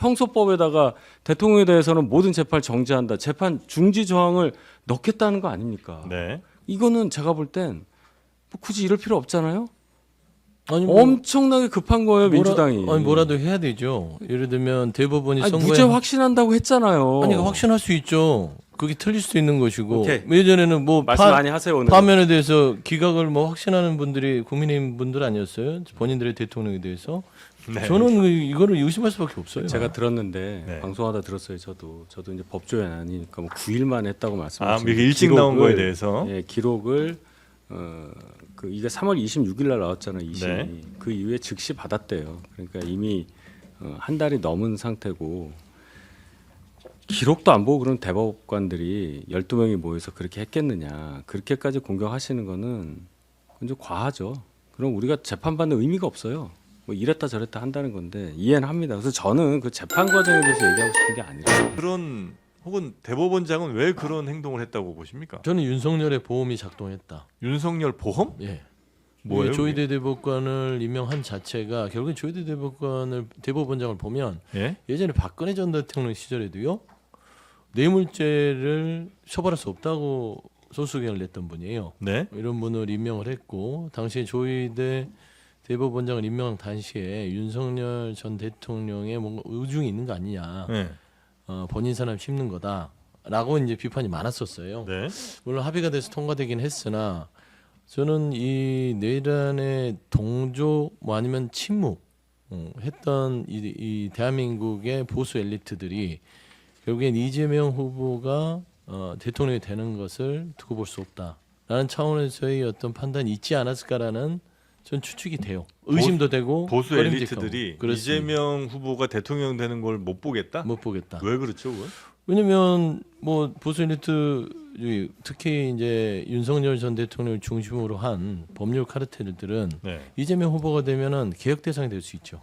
형소법에다가 대통령에 대해서는 모든 재판을 정지한다. 재판 중지 조항을 넣겠다는 거 아닙니까? 네. 이거는 제가 볼 땐 뭐 굳이 이럴 필요 없잖아요. 아니 뭐 엄청나게 급한 거예요, 민주당이. 아니 뭐라도 해야 되죠. 예를 들면 대법원이 아니, 선거에 무죄 확신한다고 했잖아요. 아니 확신할 수 있죠. 그게 틀릴 수도 있는 것이고 오케이. 예전에는 뭐 말씀 많이 하세요 오늘. 파면에 대해서 기각을 뭐 확신하는 분들이 국민의힘 분들 아니었어요? 본인들의 대통령에 대해서 네. 저는 이거를 의심할 수밖에 없어요. 제가 들었는데 네. 방송하다 들었어요. 저도 이제 법조인 아니니까 뭐 9일만 했다고 아, 말씀하셨는데 이게 일찍 나온 거에 대해서. 예, 기록을 그 이게 3월 26일 날 나왔잖아요. 2심이. 네. 그 이후에 즉시 받았대요. 그러니까 이미 한 달이 넘은 상태고 기록도 안 보고 그런 대법관들이 12명이 모여서 그렇게 했겠느냐. 그렇게까지 공격하시는 거는 좀 과하죠. 그럼 우리가 재판받는 의미가 없어요. 뭐 이랬다 저랬다 한다는 건데 이해는 합니다. 그래서 저는 그 재판 과정에 대해서 얘기하고 싶은 게 아니라 그런 혹은 대법원장은 왜 그런 행동을 했다고 보십니까? 저는 윤석열의 보험이 작동했다. 윤석열 보험? 예. 뭐예요, 조희대 대법관을 임명한 자체가 결국엔 조희대 대법원장을 보면 예? 예전에 박근혜 전 대통령 시절에도요 뇌물죄를 처벌할 수 없다고 소수견을 냈던 분이에요. 네. 이런 분을 임명을 했고 당시에 조희대 대법원장을 임명한 당시에 윤석열 전 대통령의 뭔가 의중이 있는 거 아니냐, 네. 본인 사람 씹는 거다라고 이제 비판이 많았었어요. 네. 물론 합의가 돼서 통과되긴 했으나 저는 이 내란의 동조 뭐 아니면 침묵 했던 이 대한민국의 보수 엘리트들이 결국엔 이재명 후보가 대통령이 되는 것을 두고 볼 수 없다라는 차원에서의 어떤 판단이 있지 않았을까라는 전 추측이 돼요. 의심도 되고 보수 꺼림직하고. 엘리트들이 그렇습니다. 이재명 후보가 대통령 되는 걸 못 보겠다? 못 보겠다. 왜 그렇죠, 그건? 왜냐면 뭐 보수 엘리트 특히 이제 윤석열 전 대통령을 중심으로 한 법률 카르텔들은 네. 이재명 후보가 되면은 개혁 대상이 될 수 있죠.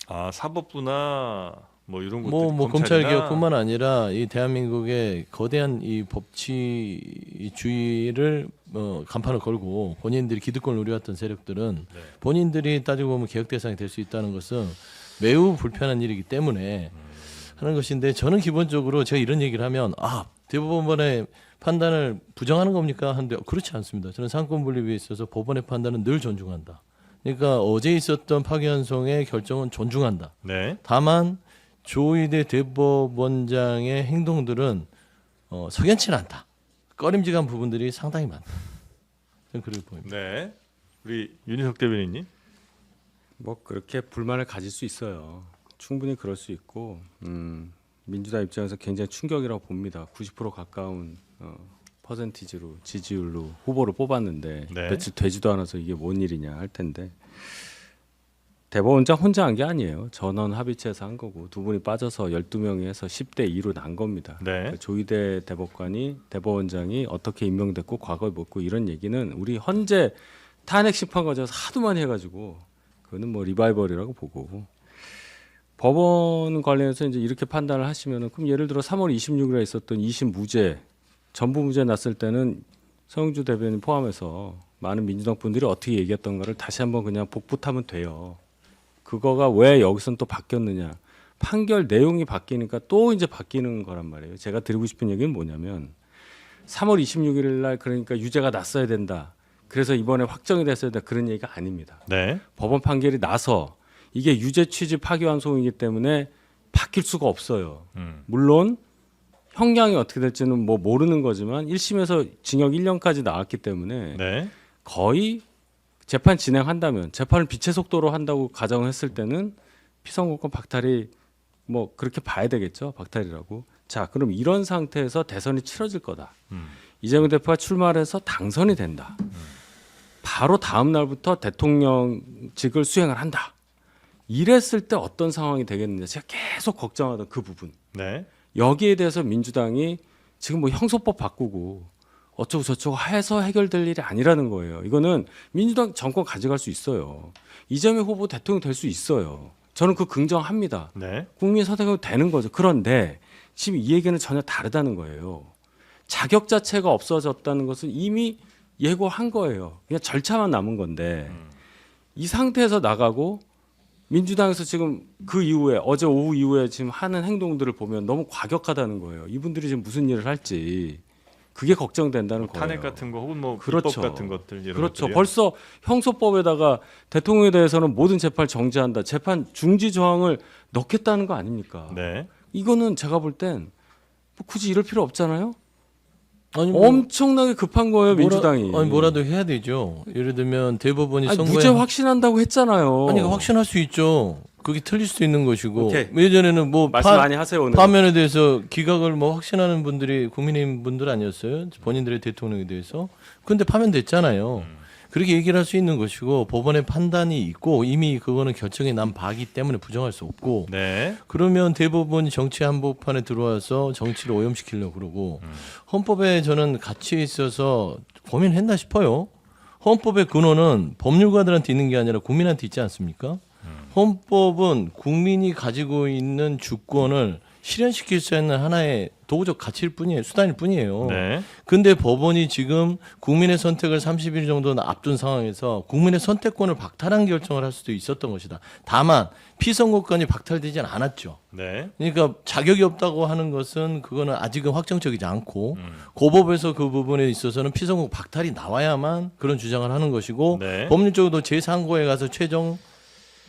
아, 사법부나 뭐 이런 것들 뭐 검찰 개혁뿐만 아니라 이 대한민국의 거대한 이 법치주의를 간판을 걸고 본인들이 기득권을 누려왔던 세력들은 네. 본인들이 따지고 보면 개혁 대상이 될 수 있다는 것은 매우 불편한 일이기 때문에 하는 것인데 저는 기본적으로 제가 이런 얘기를 하면 대법원의 판단을 부정하는 겁니까? 하는데 그렇지 않습니다. 저는 상권 분립에 있어서 법원의 판단은 늘 존중한다. 그러니까 어제 있었던 파기환송의 결정은 존중한다. 네. 다만 조희대 대법원장의 행동들은 석연치는 않다. 꺼림직한 부분들이 상당히 많다. 저는 그렇게 보입니다. 네. 우리 윤희석 대변인님. 뭐 그렇게 불만을 가질 수 있어요. 충분히 그럴 수 있고 민주당 입장에서 굉장히 충격이라고 봅니다. 90% 가까운 퍼센티지로 지지율로 후보를 뽑았는데 네. 며칠 되지도 않아서 이게 뭔 일이냐 할 텐데 대법원장 혼자 한 게 아니에요. 전원 합의체에서 한 거고 두 분이 빠져서 12명이 해서 10대 2로 난 겁니다. 네. 조희대 대법원장이 어떻게 임명됐고 과거에 뭐고 이런 얘기는 우리 헌재 탄핵 심판 과정에서 하도 많이 해가지고 그거는 뭐 리바이벌이라고 보고 법원 관련해서 이제 이렇게 판단을 하시면은 그럼 예를 들어 3월 26일에 있었던 2심 무죄 전부 무죄 났을 때는 서영주 대변인 포함해서 많은 민주당 분들이 어떻게 얘기했던가를 다시 한번 그냥 복붙하면 돼요. 그거가 왜 여기선 또 바뀌었느냐. 판결 내용이 바뀌니까 또 이제 바뀌는 거란 말이에요. 제가 드리고 싶은 얘기는 뭐냐면 3월 26일 날 그러니까 유죄가 났어야 된다. 그래서 이번에 확정이 됐어야 된다. 그런 얘기가 아닙니다. 네. 법원 판결이 나서 이게 유죄 취지 파기환송이기 때문에 바뀔 수가 없어요. 물론 형량이 어떻게 될지는 뭐 모르는 거지만 1심에서 징역 1년까지 나왔기 때문에 네. 거의 재판 진행한다면 재판을 빛의 속도로 한다고 가정했을 때는 피선거권 박탈이 뭐 그렇게 봐야 되겠죠. 박탈이라고. 자, 그럼 이런 상태에서 대선이 치러질 거다. 이재명 대표가 출마를 해서 당선이 된다. 바로 다음 날부터 대통령직을 수행을 한다. 이랬을 때 어떤 상황이 되겠느냐. 제가 계속 걱정하던 그 부분. 네. 여기에 대해서 민주당이 지금 뭐 형소법 바꾸고 어쩌고 저쩌고 해서 해결될 일이 아니라는 거예요. 이거는 민주당 정권 가져갈 수 있어요. 이재명 후보 대통령 될 수 있어요. 저는 그 긍정합니다. 네. 국민 선택하면 되는 거죠. 그런데 지금 이 얘기는 전혀 다르다는 거예요. 자격 자체가 없어졌다는 것은 이미 예고한 거예요. 그냥 절차만 남은 건데 이 상태에서 나가고 민주당에서 지금 그 이후에 어제 오후 이후에 지금 하는 행동들을 보면 너무 과격하다는 거예요. 이분들이 지금 무슨 일을 할지 그게 걱정된다는 거예요. 탄핵 같은 거 혹은 뭐 그렇죠. 입법 같은 것들 이런 그렇죠. 것들이요. 벌써 형소법에다가 대통령에 대해서는 모든 재판을 정지한다. 재판 중지 조항을 넣겠다는 거 아닙니까? 네. 이거는 제가 볼 땐 뭐 굳이 이럴 필요 없잖아요. 아니 뭐 엄청나게 급한 거예요, 민주당이. 아니 뭐라도 해야 되죠. 예를 들면 대법원이 아니, 선거에 무죄 확신한다고 했잖아요. 아니 확신할 수 있죠. 그게 틀릴 수도 있는 것이고 오케이. 예전에는 뭐 말씀 많이 하세요 오늘. 파면에 대해서 기각을 뭐 확신하는 분들이 국민의힘 분들 아니었어요? 본인들의 대통령에 대해서. 근데 파면됐잖아요. 그렇게 얘기를 할 수 있는 것이고 법원의 판단이 있고 이미 그거는 결정이 난 바기 때문에 부정할 수 없고 네. 그러면 대법원이 정치 한복판에 들어와서 정치를 오염시키려고 그러고 헌법에 저는 가치에 있어서 고민했나 싶어요. 헌법의 근원은 법률가들한테 있는 게 아니라 국민한테 있지 않습니까? 헌법은 국민이 가지고 있는 주권을 실현시킬 수 있는 하나의 도구적 가치일 뿐이에요. 수단일 뿐이에요. 네. 근데 법원이 지금 국민의 선택을 30일 정도는 앞둔 상황에서 국민의 선택권을 박탈한 결정을 할 수도 있었던 것이다. 다만 피선거권이 박탈되지는 않았죠. 네. 그러니까 자격이 없다고 하는 것은 그거는 아직은 확정적이지 않고 고법에서 그 부분에 있어서는 피선거 박탈이 나와야만 그런 주장을 하는 것이고 네. 법률적으로도 제3고에 가서 최종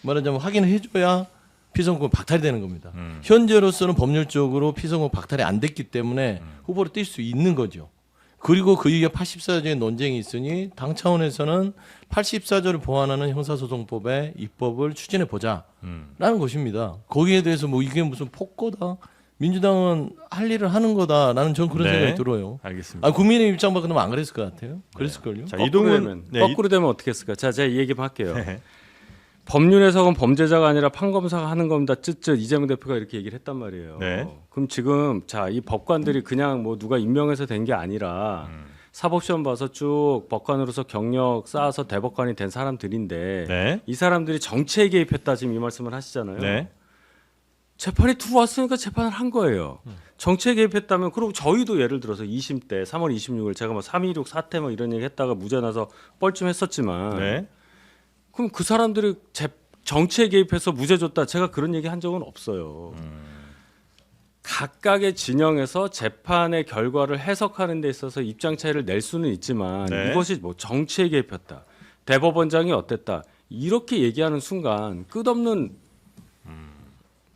말하자면 확인을 해줘야 피선거권 박탈이 되는 겁니다. 현재로서는 법률적으로 피선거권 박탈이 안 됐기 때문에 후보로 뛸 수 있는 거죠. 그리고 그 이게 84조의 논쟁이 있으니 당 차원에서는 84조를 보완하는 형사소송법의 입법을 추진해 보자라는 것입니다. 거기에 대해서 뭐 이게 무슨 폭거다? 민주당은 할 일을 하는 거다라는 저는 그런 네. 생각이 들어요. 알겠습니다. 아, 국민의 입장 바꾸면 안 그랬을 것 같아요. 그랬을걸요. 자, 거꾸로 이동훈 되면, 네, 거꾸로 되면 어떻게 했을까? 자, 제가 이 얘기 좀 할게요. 네. 법률 해석은 범죄자가 아니라 판검사가 하는 겁니다. 쯧쯧 이재명 대표가 이렇게 얘기를 했단 말이에요. 네. 그럼 지금 자, 이 법관들이 그냥 뭐 누가 임명해서 된 게 아니라 사법시험 봐서 쭉 법관으로서 경력 쌓아서 대법관이 된 사람들인데 네. 이 사람들이 정치에 개입했다 지금 이 말씀을 하시잖아요. 네. 재판이 들어왔으니까 재판을 한 거예요. 정치에 개입했다면 그리고 저희도 예를 들어서 2심 때 3월 26일 제가 뭐 3.16 사태 뭐 이런 얘기 했다가 무죄 나서 뻘쭘했었지만 네. 그럼 그 사람들이 정치에 개입해서 무죄 줬다 제가 그런 얘기 한 적은 없어요. 각각의 진영에서 재판의 결과를 해석하는 데 있어서 입장 차이를 낼 수는 있지만 네. 이것이 뭐 정치에 개입했다. 대법원장이 어땠다. 이렇게 얘기하는 순간 끝없는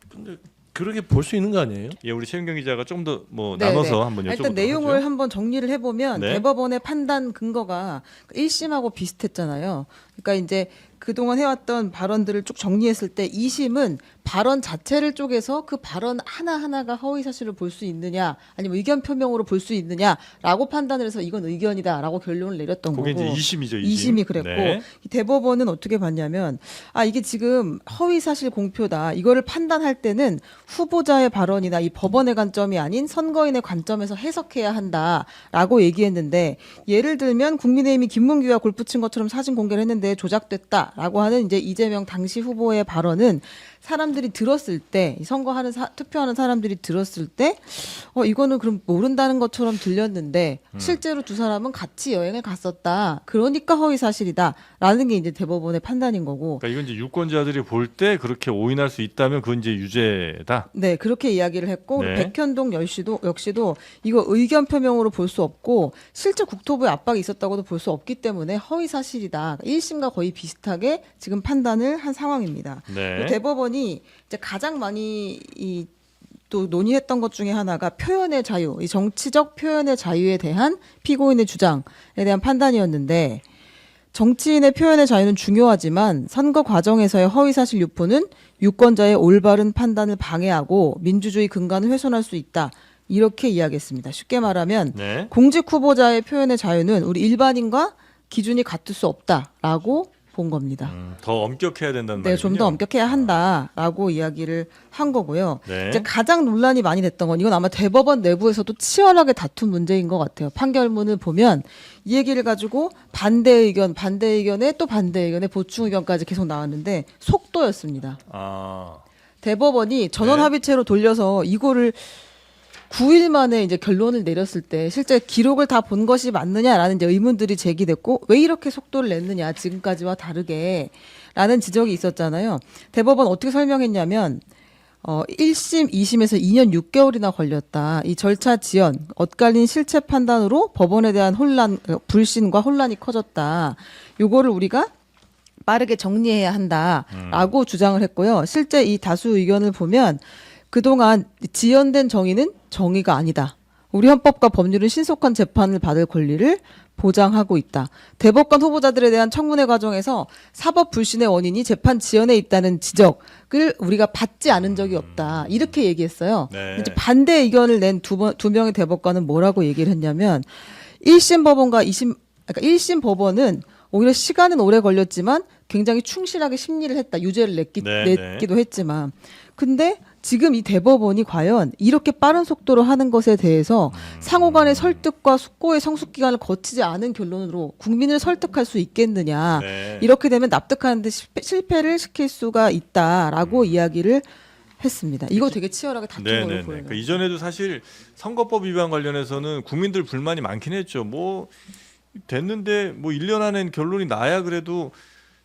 근데 그렇게 볼 수 있는 거 아니에요? 예, 우리 최윤경 기자가 좀 더 뭐 네, 나눠서 네. 한번 여쭤보도록 일단 내용을 하죠. 한번 정리를 해보면 네. 대법원의 판단 근거가 1심하고 비슷했잖아요. 그러니까 이제 그동안 해왔던 발언들을 쭉 정리했을 때 2심은 발언 자체를 쪼개서 그 발언 하나하나가 허위사실을 볼 수 있느냐 아니면 의견 표명으로 볼 수 있느냐라고 판단을 해서 이건 의견이다라고 결론을 내렸던 그게 거고 이제 2심이죠. 2심이 그랬고 네. 이 대법원은 어떻게 봤냐면 이게 지금 허위사실 공표다. 이거를 판단할 때는 후보자의 발언이나 이 법원의 관점이 아닌 선거인의 관점에서 해석해야 한다라고 얘기했는데 예를 들면 국민의힘이 김문규와 골프 친 것처럼 사진 공개를 했는데 조작됐다라고 하는 이제 이재명 당시 후보의 발언은 사람들이 들었을 때 선거하는 투표하는 사람들이 들었을 때 이거는 그럼 모른다는 것처럼 들렸는데 실제로 두 사람은 같이 여행을 갔었다. 그러니까 허위 사실이다라는 게 이제 대법원의 판단인 거고. 그러니까 이건 이제 유권자들이 볼 때 그렇게 오인할 수 있다면 그건 이제 유죄다. 네, 그렇게 이야기를 했고 네. 백현동 역시도 이거 의견 표명으로 볼 수 없고 실제 국토부의 압박이 있었다고도 볼 수 없기 때문에 허위 사실이다. 1심과 거의 비슷하게 지금 판단을 한 상황입니다. 네. 대법원이 이제 가장 많이 또 논의했던 것 중에 하나가 표현의 자유, 이 정치적 표현의 자유에 대한 피고인의 주장에 대한 판단이었는데 정치인의 표현의 자유는 중요하지만 선거 과정에서의 허위사실 유포는 유권자의 올바른 판단을 방해하고 민주주의 근간을 훼손할 수 있다. 이렇게 이야기했습니다. 쉽게 말하면 네. 공직 후보자의 표현의 자유는 우리 일반인과 기준이 같을 수 없다라고 본 겁니다. 더 엄격해야 된다는 네, 말이군요. 좀 더 엄격해야 한다라고 이야기를 한 거고요. 네. 이제 가장 논란이 많이 됐던 건 이건 아마 대법원 내부에서도 치열하게 다툰 문제인 것 같아요. 판결문을 보면 이 얘기를 가지고 반대 의견에 또 반대 의견에 보충 의견까지 계속 나왔는데 속도였습니다. 아, 대법원이 전원 네. 합의체로 돌려서 이거를 9일 만에 이제 결론을 내렸을 때 실제 기록을 다 본 것이 맞느냐라는 이제 의문들이 제기됐고 왜 이렇게 속도를 냈느냐 지금까지와 다르게 라는 지적이 있었잖아요. 대법원 어떻게 설명했냐면 1심, 2심에서 2년 6개월이나 걸렸다. 이 절차 지연, 엇갈린 실체 판단으로 법원에 대한 불신과 혼란이 커졌다. 요거를 우리가 빠르게 정리해야 한다라고 주장을 했고요. 실제 이 다수 의견을 보면 그동안 지연된 정의는 정의가 아니다. 우리 헌법과 법률은 신속한 재판을 받을 권리를 보장하고 있다. 대법관 후보자들에 대한 청문회 과정에서 사법 불신의 원인이 재판 지연에 있다는 지적을 우리가 받지 않은 적이 없다. 이렇게 얘기했어요. 네. 이제 반대 의견을 낸 두 명의 대법관은 뭐라고 얘기를 했냐면 1심 법원과 2심, 그러니까 1심 법원은 오히려 시간은 오래 걸렸지만 굉장히 충실하게 심리를 했다. 유죄를 냈기도 했지만. 근데 지금 이 대법원이 과연 이렇게 빠른 속도로 하는 것에 대해서 상호 간의 설득과 숙고의 성숙 기간을 거치지 않은 결론으로 국민을 설득할 수 있겠느냐. 네. 이렇게 되면 납득하는데 실패를 시킬 수가 있다라고 이야기를 했습니다. 이거 되게 치열하게 다툰 걸로 보여요. 그러니까 이전에도 사실 선거법 위반 관련해서는 국민들 불만이 많긴 했죠. 뭐 됐는데 뭐 1년 안엔 결론이 나야 그래도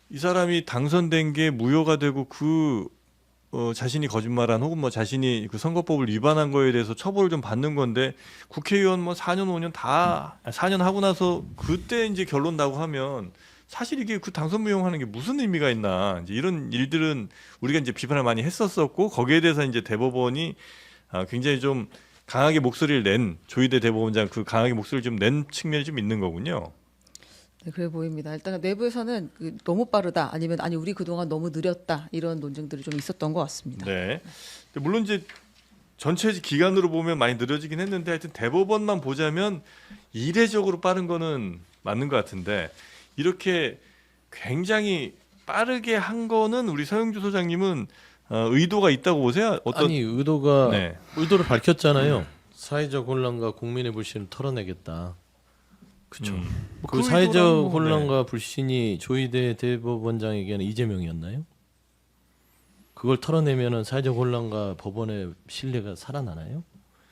이 사람이 당선된 게 무효가 되고 자신이 거짓말한 혹은 뭐 자신이 그 선거법을 위반한 거에 대해서 처벌을 좀 받는 건데 국회의원 뭐 4년 5년 다 4년 하고 나서 그때 이제 결론 나고 하면 사실 이게 그 당선 무효하는 게 무슨 의미가 있나 이제 이런 일들은 우리가 이제 비판을 많이 했었었고 거기에 대해서 이제 대법원이 굉장히 좀 강하게 목소리를 낸 조희대 대법원장 그 강하게 목소리를 좀 낸 측면이 좀 있는 거군요. 네, 그래 보입니다. 일단 내부에서는 너무 빠르다 아니면 아니 우리 그동안 너무 느렸다 이런 논쟁들이 좀 있었던 것 같습니다. 네. 물론 이제 전체 기간으로 보면 많이 느려지긴 했는데 하여튼 대법원만 보자면 이례적으로 빠른 거는 맞는 것 같은데 이렇게 굉장히 빠르게 한 거는 우리 서영주 소장님은 의도가 있다고 보세요? 아니 의도를 밝혔잖아요. 사회적 혼란과 국민의 불신을 털어내겠다. 그렇죠. 그 그 사회적 의도랑 혼란과 불신이 조희대 대법원장에게는 이재명이었나요? 그걸 털어내면은 사회적 혼란과 법원의 신뢰가 살아나나요?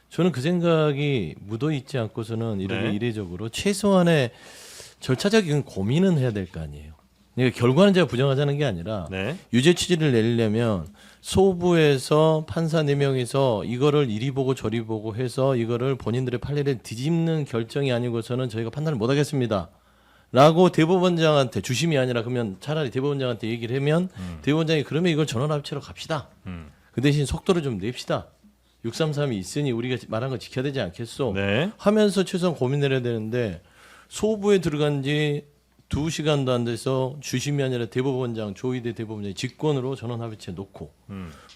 저는 그 생각이 묻어 있지 않고서는 이렇게 네. 이례적으로 최소한의 절차적인 고민은 해야 될 거 아니에요. 그러니까 결과는 제가 부정하자는 게 아니라 네. 유죄 취지를 내려면 소부에서 판사 4명이서 이거를 이리 보고 저리 보고 해서 이거를 본인들의 판례를 뒤집는 결정이 아니고서는 저희가 판단을 못 하겠습니다. 라고 대법원장한테 주심이 아니라 그러면 차라리 대법원장한테 얘기를 하면 대법원장이 그러면 이걸 전원합치로 갑시다. 그 대신 속도를 좀 냅시다. 633이 있으니 우리가 말한 거 지켜야 되지 않겠소? 네. 하면서 최소한 고민을 해야 되는데 소부에 들어간 지 2시간도 안 돼서 주심이 아니라 대법원장 조희대 대법원장이 직권으로 전원합의체 놓고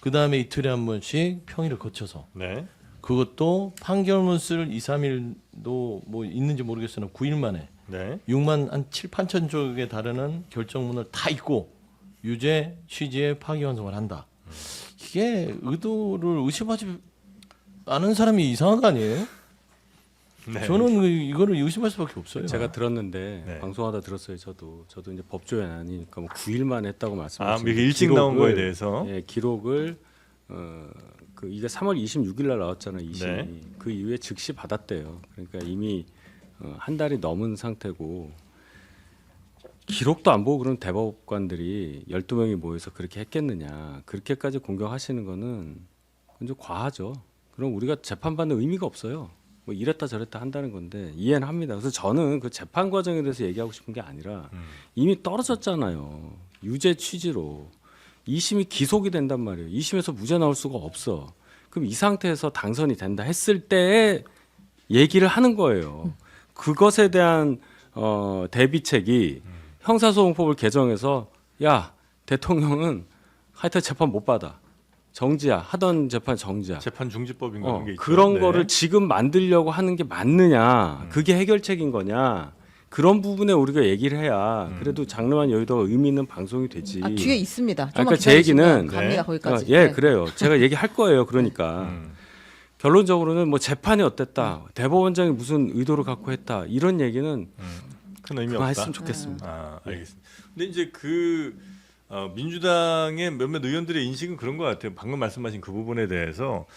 그 다음에 이틀에 한 번씩 평일을 거쳐서 네. 그것도 판결문을 2, 3일도 뭐 있는지 모르겠으나 9일 만에 네. 6만 한 7, 8천 쪽에 달하는 결정문을 다 읽고 유죄 취지의 파기환송을 한다. 이게 의도를 의심하지 않은 사람이 이상한 거 아니에요? 네. 저는 이거를 의심할 수밖에 없어요. 제가 들었는데 네. 방송하다 들었어요. 저도 이제 법조인 아니니까 뭐 9일만 했다고 말씀하셨는데 이게 일찍 나온 거에 대해서 기록을 이게 3월 26일 날 나왔잖아요. 2심이. 네. 그 이후에 즉시 받았대요. 그러니까 이미 한 달이 넘은 상태고 기록도 안 보고 그런 대법관들이 12명이 모여서 그렇게 했겠느냐. 그렇게까지 공격하시는 거는 좀 과하죠. 그럼 우리가 재판받는 의미가 없어요. 뭐 이랬다 저랬다 한다는 건데 이해는 합니다. 그래서 저는 그 재판 과정에 대해서 얘기하고 싶은 게 아니라 이미 떨어졌잖아요. 유죄 취지로 2심이 기속이 된단 말이에요. 2심에서 무죄 나올 수가 없어. 그럼 이 상태에서 당선이 된다 했을 때 얘기를 하는 거예요. 그것에 대한 대비책이 형사소송법을 개정해서 야 대통령은 하여튼 재판 못 받아. 정지야. 하던 재판 정지야. 재판 중지법인가 그런 게 있죠. 그런 네. 거를 지금 만들려고 하는 게 맞느냐. 그게 해결책인 거냐. 그런 부분에 우리가 얘기를 해야 그래도 장르만 여의도가 의미 있는 방송이 되지. 뒤에 있습니다. 그러니까 제 얘기는 갑니다 거기까지. 예, 네. 그래요. 제가 얘기할 거예요. 그러니까 결론적으로는 뭐 재판이 어땠다, 대법원장이 무슨 의도를 갖고 했다 이런 얘기는 큰 의미 그만 없다. 했으면 좋겠습니다. 알겠습니다. 근데 이제 민주당의 몇몇 의원들의 인식은 그런 것 같아요. 방금 말씀하신 그 부분에 대해서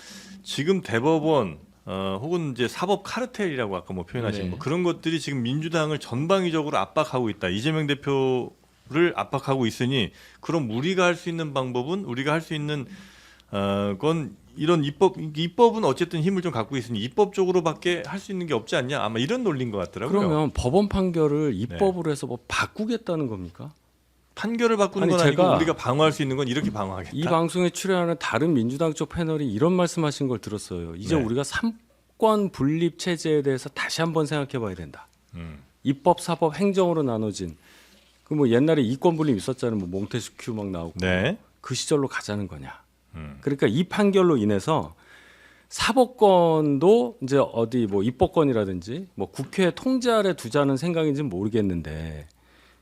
지금 대법원 혹은 이제 사법 카르텔이라고 아까 뭐 표현하신 네. 뭐 그런 것들이 지금 민주당을 전방위적으로 압박하고 있다. 이재명 대표 압박하고 있으니 그럼 우리가 할 수 있는 방법은 우리가 할 수 있는 건 이런 입법은 어쨌든 힘을 좀 갖고 있으니 입법적으로밖에 할 수 있는 게 없지 않냐 아마 이런 논리인 것 같더라고요. 그러면 법원 판결을 네. 입법으로 해서 뭐 바꾸겠다는 겁니까? 판결을 바꾸는 아니, 건 아니고 제가 우리가 방어할 수 있는 건 이렇게 방어하겠다. 이 방송에 출연하는 다른 민주당 쪽 패널이 이런 말씀하신 걸 들었어요. 이제 네. 우리가 삼권 분립 체제에 대해서 다시 한번 생각해봐야 된다. 음. 입법, 사법, 행정으로 나눠진 그 뭐 옛날에 이권 분립 있었잖아요. 뭐 몽테스큐 막 나오고 네. 그 시절로 가자는 거냐. 음. 그러니까 이 판결로 인해서 사법권도 이제 어디 뭐 입법권이라든지 뭐 국회 통제 아래 두자는 생각인지는 모르겠는데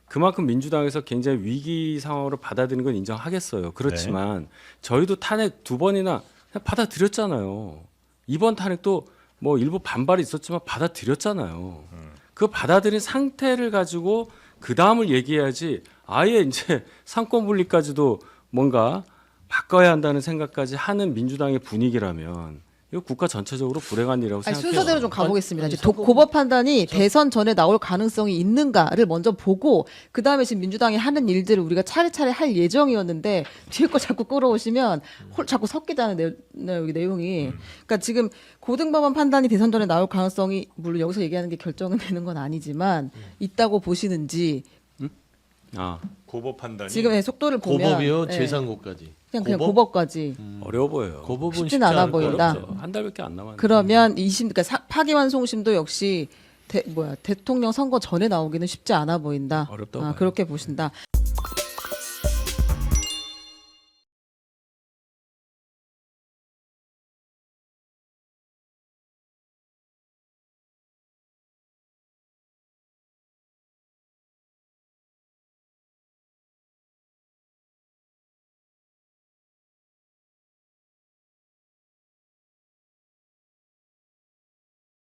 그만큼 민주당에서 굉장히 위기 상황으로 받아들이는 건 인정하겠어요. 그렇지만 저희도 탄핵 2번이나 그냥 받아들였잖아요. 이번 탄핵도 뭐 일부 반발이 있었지만 받아들였잖아요. 그 받아들인 상태를 가지고 그 다음을 얘기해야지 아예 이제 상권 분리까지도 뭔가 바꿔야 한다는 생각까지 하는 민주당의 분위기라면 이거 국가 전체적으로 불행한 일이라고 아니, 생각해요. 순서대로 좀 가보겠습니다. 아니, 이제 고법 판단이 대선 전에 나올 가능성이 있는가를 먼저 보고 그 다음에 지금 민주당이 하는 일들을 우리가 차례차례 할 예정이었는데 뒤에 거 자꾸 끌어오시면 자꾸 섞이잖아요 여기 내용이. 그러니까 지금 고등법원 판단이 대선 전에 나올 가능성이 물론 여기서 얘기하는 게 결정은 되는 건 아니지만 있다고 보시는지 아, 고법 판단이 지금의 속도를 보면 고법이요 예, 재산고까지. 그냥 고법? 고법까지 어려워 보여요. 고법은 쉽진 쉽지 않아 않을 것 보인다. 같아요. 한 달밖에 안 남았는데. 그러면 그러니까 파기환송심도 역시 대통령 선거 전에 나오기는 쉽지 않아 보인다. 어렵다고 아, 봐요. 그렇게 보신다.